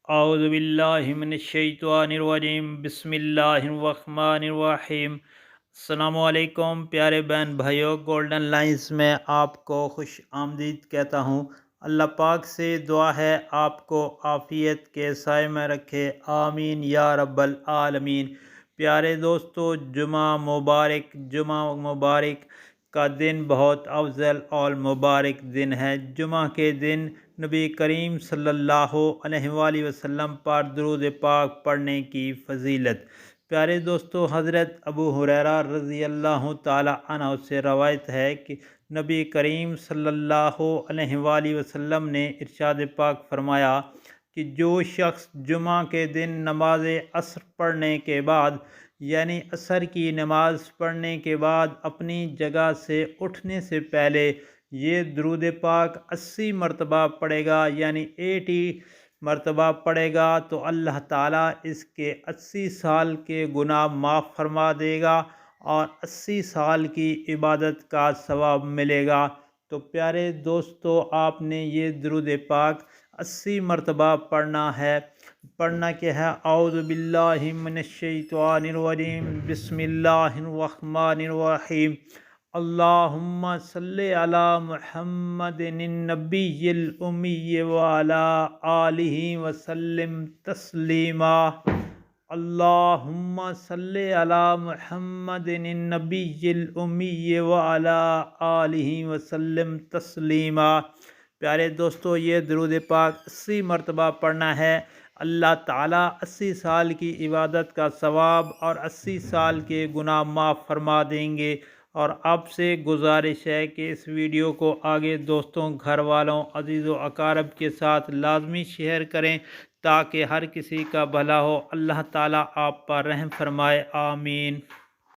اعوذ باللہ من الشیطان الرجیم بسم اللہ الرحمن الرحیم۔ السلام علیکم پیارے بہن بھائیوں، گولڈن لائنز میں آپ کو خوش آمدید کہتا ہوں۔ اللہ پاک سے دعا ہے آپ کو عافیت کے سائے میں رکھے، آمین یا رب العالمین۔ پیارے دوستو، جمعہ مبارک کا دن بہت افضل اور مبارک دن ہے۔ جمعہ کے دن نبی کریم صلی اللہ علیہ وآلہ وسلم پر درود پاک پڑھنے کی فضیلت۔ پیارے دوستو، حضرت ابو ہریرہ رضی اللہ تعالی عنہ سے روایت ہے کہ نبی کریم صلی اللہ علیہ وآلہ وسلم نے ارشاد پاک فرمایا کہ جو شخص جمعہ کے دن نماز عصر پڑھنے کے بعد یعنی عصر کی نماز پڑھنے کے بعد اپنی جگہ سے اٹھنے سے پہلے یہ درود پاک 80 مرتبہ پڑھے گا، یعنی 80 مرتبہ پڑھے گا، تو اللہ تعالیٰ اس کے 80 سال کے گناہ معاف فرما دے گا اور 80 سال کی عبادت کا ثواب ملے گا۔ تو پیارے دوستو، آپ نے یہ درود پاک 80 مرتبہ پڑھنا ہے۔ پڑھنا کیا ہے؟ اعوذ باللہ من الشیطان الرجیم بسم اللہ الرحمن الرحیم۔ اللہم صلی علی محمد النبی الامی وعلی آلہ وسلم تسلیما۔ اللہم صلی علی محمد النبی الامی وعلی آلہ وسلم تسلیما۔ پیارے دوستو، یہ درود پاک 80 مرتبہ پڑھنا ہے۔ اللہ تعالیٰ 80 سال کی عبادت کا ثواب اور 80 سال کے گناہ معاف فرما دیں گے۔ اور آپ سے گزارش ہے کہ اس ویڈیو کو آگے دوستوں، گھر والوں، عزیز و اقارب کے ساتھ لازمی شیئر کریں تاکہ ہر کسی کا بھلا ہو۔ اللہ تعالیٰ آپ پر رحم فرمائے، آمین۔